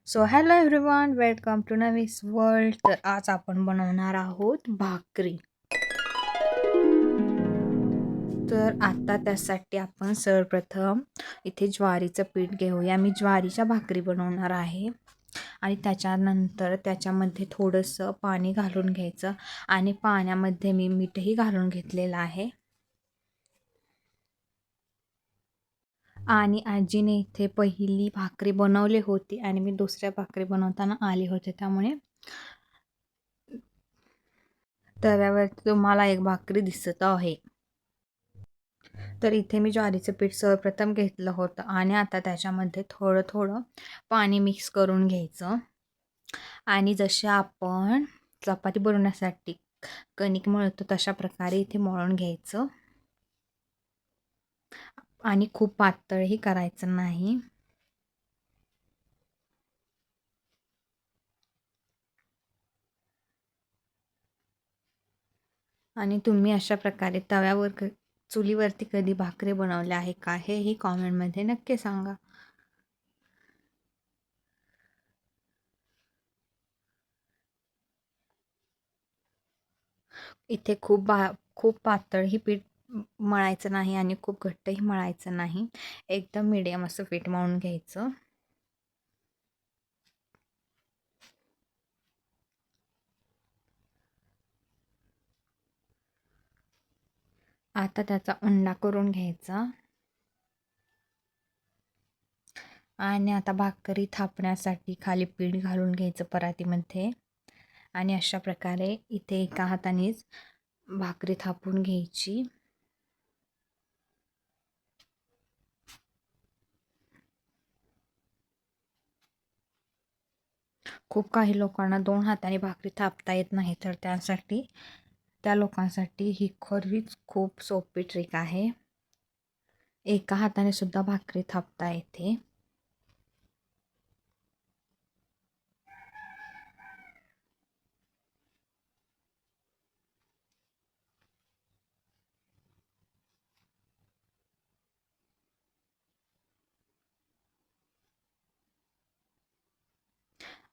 So hello everyone, welcome to नवीस world. तर आज आपण बनवणार आहोत भाकरी. तर आता त्यासाठी आपण सर्वप्रथम इथे ज्वारीचं पीठ घेऊया. मी ज्वारीच्या भाकरी बनवणार आहे आणि त्याच्यानंतर त्याच्यामध्ये थोडंसं पाणी घालून घ्यायचं आणि पाण्यामध्ये मी मीठही घालून घेतलेलं आहे. आणि आजीने इथे पहिली भाकरी बनवली होती आणि मी दुसऱ्या भाकरी बनवताना आले होते, त्यामुळे तव्यावरती तुम्हाला एक भाकरी दिसत आहे. तर इथे मी ज्वारीचं पीठ सर्वप्रथम घेतलं होतं आणि आता त्याच्यामध्ये थोडं थोडं पाणी मिक्स करून घ्यायचं आणि जसे आपण चपाती बनवण्यासाठी कणिक मळतो तशा प्रकारे इथे मळून घ्यायचं आणि खूप पातळही करायचं नाही. आणि तुम्ही अशा प्रकारे तव्यावर चुलीवरती कधी भाकरी बनवल्या आहे का, हेही कॉमेंटमध्ये नक्की सांगा. इथे खूप पातळही पीठ मळायचं नाही आणि खूप घट्टही मळायचं नाही. एकदम मीडियम असं पीठ मळून घ्यायचं. आता त्याचा उंडा करून घ्यायचा आणि आता भाकरी थापण्यासाठी खाली पीठ घालून घ्यायचं परातीमध्ये आणि अशा प्रकारे इथे एका हातानेच भाकरी थापून घ्यायची. खूप काही लोकांना 2 हाताने भाकरी थापता येत नाही, तर त्या लोकांसाठी ही खरीच खूप सोपी ट्रिक आहे. एका हाताने सुद्धा भाकरी थापता येते.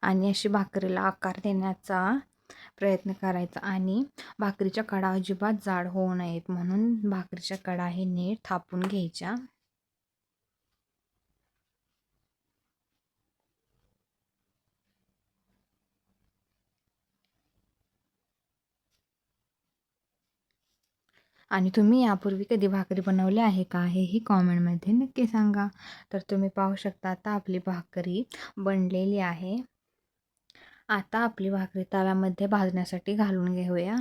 आणि अशी भाकरीला आकार देण्याचा प्रयत्न करायचा आणि भाकरीच्या कडा अजिबात जाड होऊ नयेत म्हणून भाकरीच्या कडा हे नीट थापून घ्यायच्या. आणि तुम्ही यापूर्वी कधी भाकरी बनवली आहे का, हेही कॉमेंटमध्ये नक्की सांगा. तर तुम्ही पाहू शकता आता आपली भाकरी बनलेली आहे. आता आपली भाकरी तव्यामध्ये भाजण्यासाठी घालून घेऊया.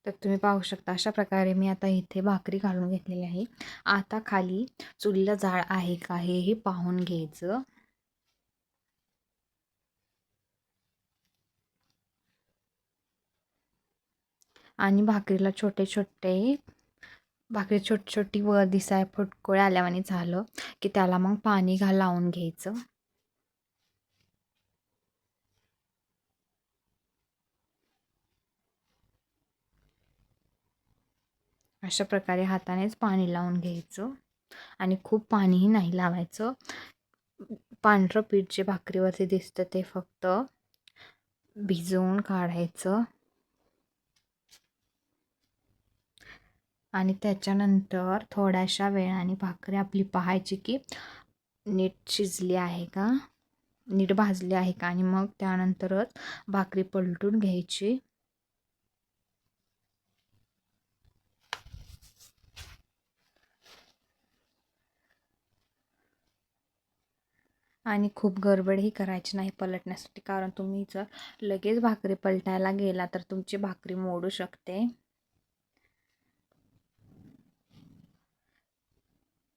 तर तुम्ही पाहू शकता अशा प्रकारे मी आता इथे भाकरी घालून घेतलेली आहे. आता खाली चुलीला जाळ आहे का हेही पाहून घ्यायचं. आणि भाकरी छोटी छोटी वर दिसाय फुटकुळे आल्यावानी झालं की त्याला मग पाणी लावून घ्यायचं. अशा प्रकारे हातानेच पाणी लावून घ्यायचं आणि खूप पाणीही नाही लावायचं. पांढरं पीठ जे भाकरीवरती दिसतं ते फक्त भिजवून काढायचं आणि त्याच्यानंतर थोड्याशा वेळाने भाकरी आपली पाहायची की नीट शिजली आहे का, नीट भाजली आहे का, आणि मग त्यानंतरच भाकरी पलटून घ्यायची. आणि खूप गडबडही करायची नाही पलटण्यासाठी, कारण तुम्ही जर लगेच भाकरी पलटायला गेला तर तुमची भाकरी मोडू शकते.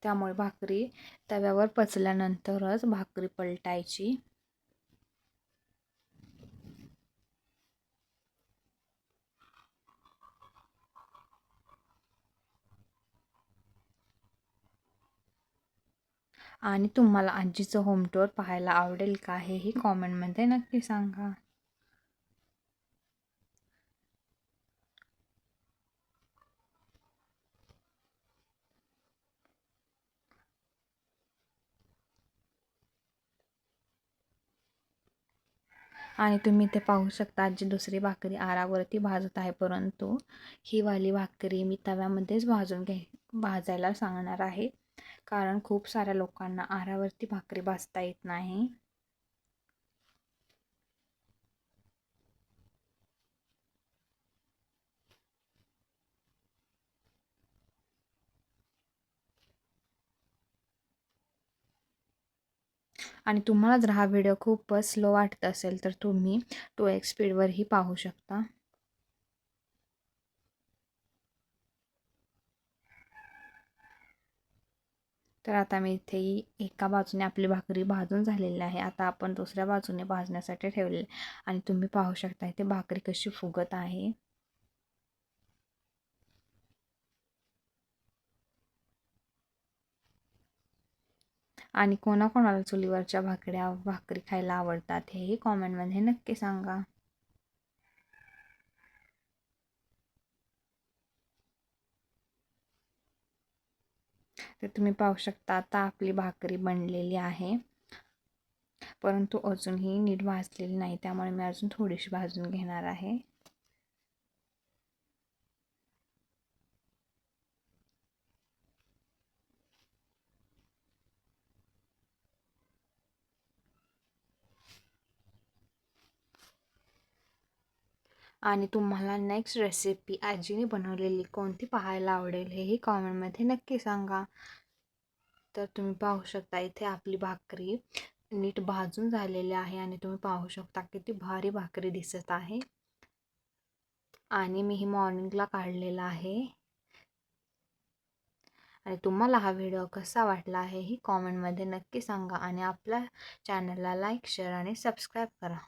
त्यामुळे भाकरी तव्यावर पचल्यानंतरच भाकरी पलटायची. आणि तुम्हाला आजीचं होम टूर पाहायला आवडेल का, हेही कॉमेंटमध्ये नक्की सांगा. आणि तुम्ही ते पाहू शकता जी दुसरी भाकरी आरावरती भाजत आहे, परंतु ही वाली भाकरी मी तव्यामध्येच भाजायला सांगणार आहे, कारण खूप साऱ्या लोकांना आरावरती भाकरी भाजता येत नाही. आणि तुम्हाला जर हा व्हिडिओ खूपच स्लो वाटत असेल तर तुम्ही 2x स्पीडवरही पाहू शकता. तर आता मी इथे एका बाजूने आपली भाकरी भाजून झालेली आहे. आता आपण दुसऱ्या बाजूने भाजण्यासाठी ठेवलेली आणि तुम्ही पाहू शकता इथे भाकरी कशी फुगत आहे. आणि कोणाकोणाला चुलीवरच्या भाकरी खायला आवडतात हेही कॉमेंटमध्ये नक्की सांगा. तर तुम्ही पाहू शकता आता आपली भाकरी बनलेली आहे, परंतु अजूनही नीट भाजलेली नाही, त्यामुळे मी अजून थोडीशी भाजून घेणार आहे. आणि तुम्हाला नेक्स्ट रेसिपी आजीने बनवलेली कोणती पाहायला आवडेल हेही कॉमेंटमध्ये नक्की सांगा. तर तुम्ही पाहू शकता इथे आपली भाकरी नीट भाजून झालेली आहे आणि तुम्ही पाहू शकता किती भारी भाकरी दिसत आहे. आणि मी ही मॉर्निंगला काढलेला आहे. आणि तुम्हाला हा व्हिडिओ कसा वाटला आहे ही कॉमेंटमध्ये नक्की सांगा आणि आपल्या चॅनलला लाईक, शेअर आणि सबस्क्राईब करा.